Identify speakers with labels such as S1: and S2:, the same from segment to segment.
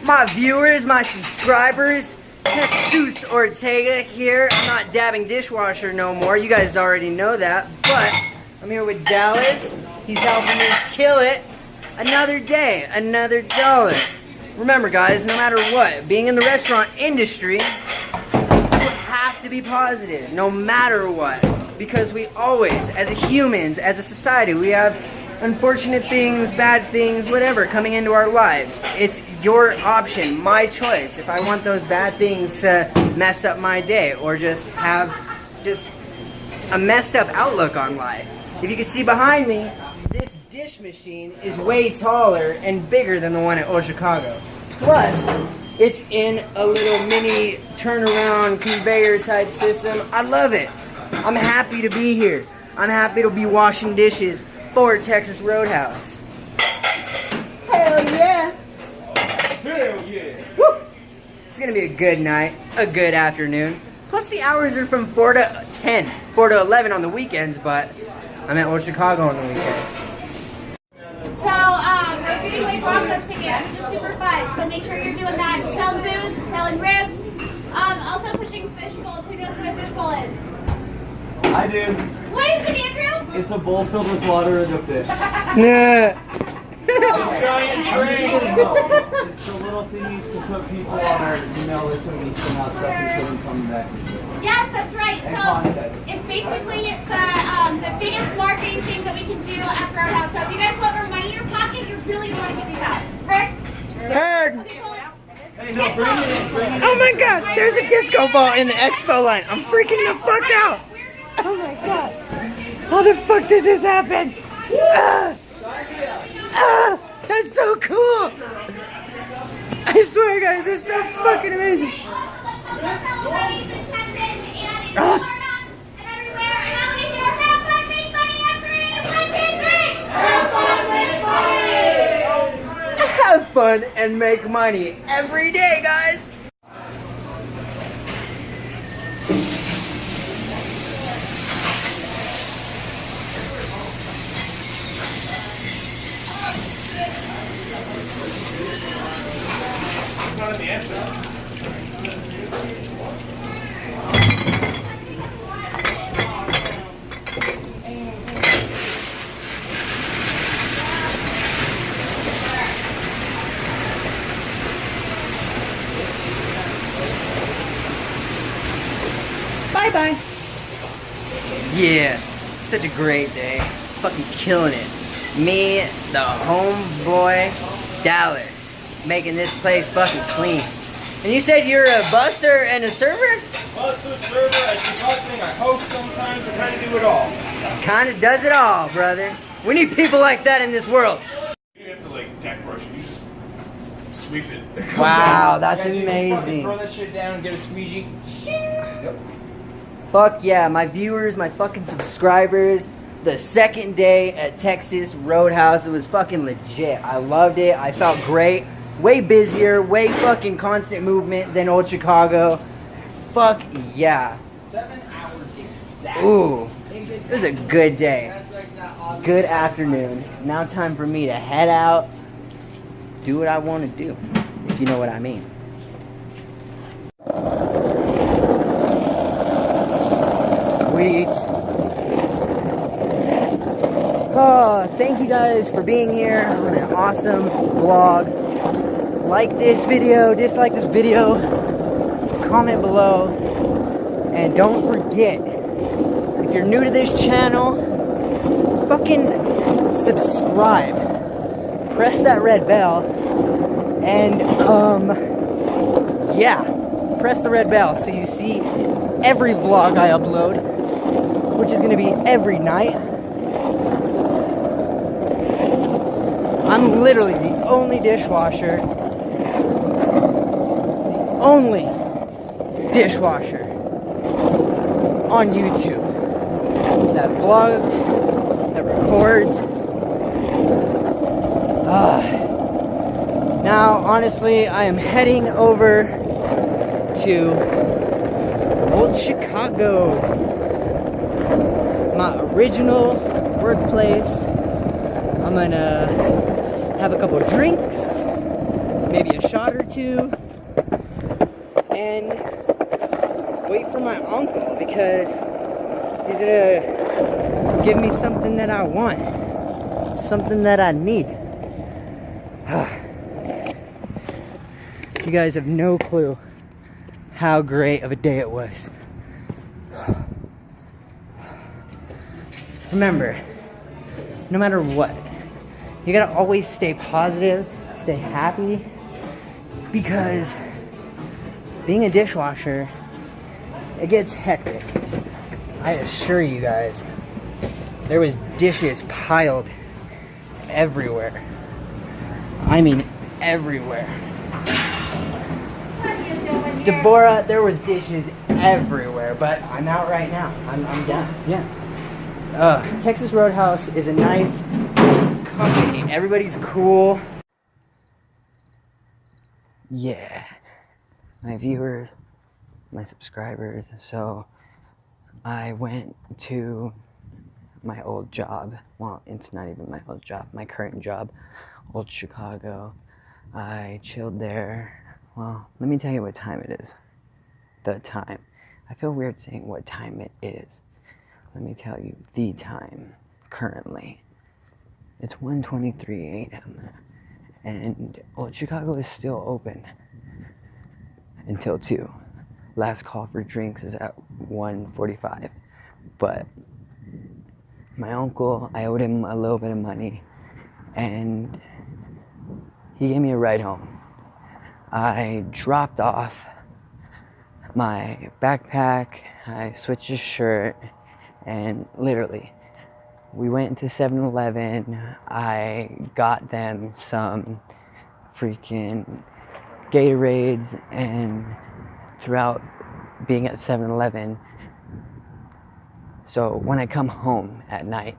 S1: My viewers, my subscribers, Jesus Ortega here. I'm not dabbing Dishwasher no more. You guys already know that. But I'm here with Dallas. He's helping me kill it. Another day, another dollar. Remember, guys, no matter what, being in the restaurant industry, you have to be positive, no matter what. Because we always, as humans, as a society, we have unfortunate things, bad things, whatever, coming into our lives. It's your option, my choice, if I want those bad things to mess up my day or just have a messed up outlook on life. If you can see behind me, this dish machine is way taller and bigger than the one at Old Chicago. Plus, it's in a little mini turnaround conveyor type system. I love it. I'm happy to be here. I'm happy to be washing dishes for Texas Roadhouse. Hell yeah!
S2: Hell yeah!
S1: Woo! It's gonna be a good night, a good afternoon. Plus the hours are from 4 to 10, 4 to 11 on the weekends, but I'm at Old Chicago on the weekends.
S3: So, we're giving away Broncos tickets. This is super fun. So make sure you're doing that. Selling booze, selling ribs. Also pushing fish bowls. Who knows what a fish bowl is?
S2: I do.
S3: What is it, Andrew?
S2: It's a bowl filled with water and a fish.
S1: Nah.
S2: Giant train. It's the little thing to put people on our email list when we send out stuff and them coming back.
S3: Yes, that's right.
S2: And
S3: So
S2: contests.
S3: it's basically the biggest marketing thing that we can do at Roadhouse. So if you guys want more money in your pocket, you really don't want to get these out. Heard?
S1: Heard.
S3: Okay, pull it.
S2: Hey, no, bring it in. Bring it in.
S1: Oh my god, there's a disco ball in the expo line. I'm freaking the fuck out. Oh my god. How the fuck does this happen? That's so cool. I swear, guys, it's so fucking amazing. Have fun and make money every day, guys.
S2: Not in the answer.
S1: Bye-bye. Yeah, such a great day. Fucking killing it. Me, the homeboy, Dallas, making this place fucking clean. And you said you're a busser and a server?
S2: Busser, server, I do busing, I host sometimes, I kind of do it all.
S1: Kinda does it all, brother. We need people like that in this world.
S2: You have to like deck brush it, you just sweep it. It comes
S1: Wow,
S2: out.
S1: that's
S4: Yeah, dude, you fucking
S1: amazing.
S4: throw that shit down and get a squeegee. Yep.
S1: Fuck yeah, my viewers, my fucking subscribers. The second day at Texas Roadhouse, it was fucking legit. I loved it. I felt great. Way busier, way fucking constant movement than Old Chicago. Fuck yeah.
S4: 7 hours exactly.
S1: Ooh, it was a good day. Good afternoon. Now time for me to head out, do what I want to do, if you know what I mean. Sweet. Oh, thank you guys for being here on an awesome vlog. Like this video, dislike this video, comment below, and don't forget, if you're new to this channel, fucking subscribe. Press that red bell, and yeah, press the red bell so you see every vlog I upload, which is gonna be every night. I'm literally the only dishwasher, on YouTube that vlogs, that records. Now, honestly, I am heading over to Old Chicago, my original workplace. I'm gonna have a couple drinks, maybe a shot or to and wait for my uncle because he's gonna give me something that I want, something that I need. You guys have no clue how great of a day it was. Remember, no matter what, you gotta always stay positive, stay happy, because being a dishwasher, it gets hectic. I assure you guys, there was dishes piled everywhere. I mean, everywhere. Deborah, there was dishes everywhere, but I'm out right now. I'm down. Yeah. Texas Roadhouse is a nice company. Everybody's cool. Yeah. My viewers, my subscribers. So I went to my old job. Well, it's not even my old job. My current job, Old Chicago. I chilled there. Well, let me tell you what time it is. The time. I feel weird saying what time it is. Let me tell you the time currently. It's 1:23 a.m. and Old Chicago is still open until 2. Last call for drinks is at 1:45. But my uncle, I owed him a little bit of money and he gave me a ride home. I dropped off my backpack, I switched his shirt, and literally, we went to 7-Eleven. I got them some freaking Gatorades, and throughout being at 7-Eleven, so when I come home at night,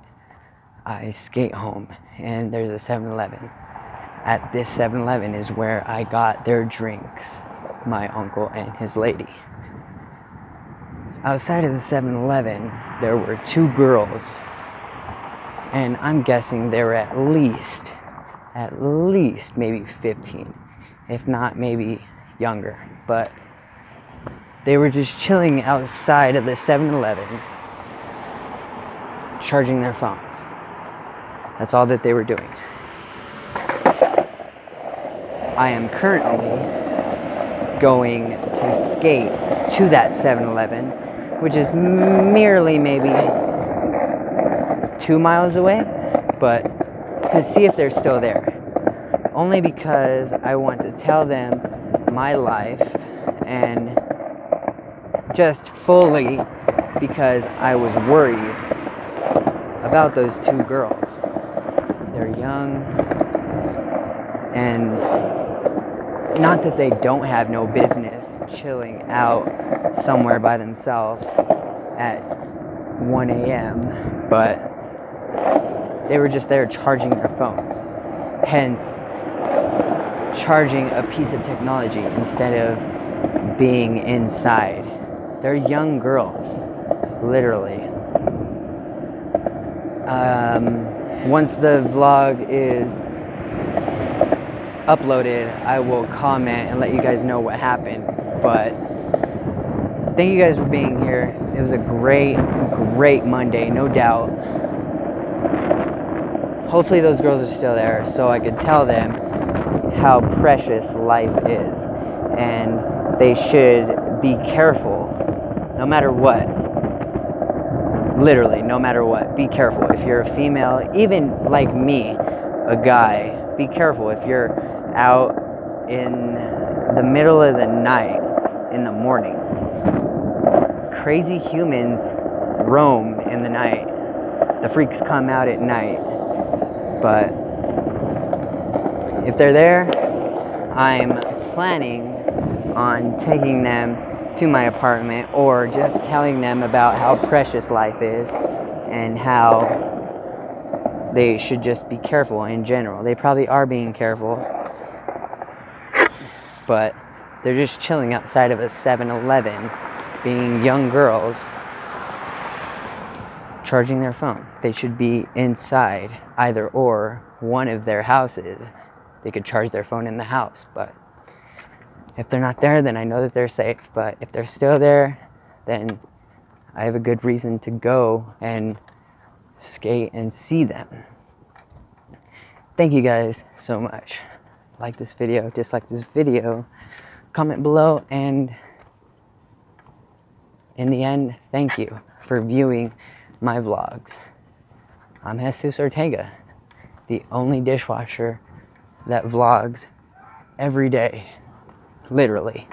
S1: I skate home, and there's a 7-Eleven. At this 7-Eleven is where I got their drinks, my uncle and his lady. Outside of the 7-Eleven, there were 2 girls, and I'm guessing they were at least maybe 15, if not maybe younger, but they were just chilling outside of the 7-Eleven, charging their phone. That's all that they were doing. I am currently going to skate to that 7-Eleven, which is merely maybe 2 miles away, but to see if they're still there. Only because I want to tell them my life, and just fully because I was worried about those 2 girls. They're young, and not that they don't have no business chilling out somewhere by themselves at 1 a.m., but they were just there charging their phones. Hence, charging a piece of technology instead of being inside. They're young girls, literally. Once the vlog is uploaded, I will comment and let you guys know what happened. But thank you guys for being here. It was a great Monday, no doubt. Hopefully those girls are still there so I could tell them how precious life is, and they should be careful no matter what. Literally, no matter what, be careful. If you're a female, even like me, a guy, be careful. If you're out in the middle of the night, in the morning, crazy humans roam in the night. The freaks come out at night. But if they're there, I'm planning on taking them to my apartment, or just telling them about how precious life is and how they should just be careful in general. They probably are being careful, but they're just chilling outside of a 7-Eleven, being young girls, charging their phone. They should be inside, either or, one of their houses. They could charge their phone in the house, but If they're not there, then I know that they're safe. But if they're still there, then I have a good reason to go and skate and see them. Thank you guys so much. Like this video, dislike this video, comment below, and in the end, thank you for viewing my vlogs. I'm Jesus Ortega, the only dishwasher that vlogs every day, literally.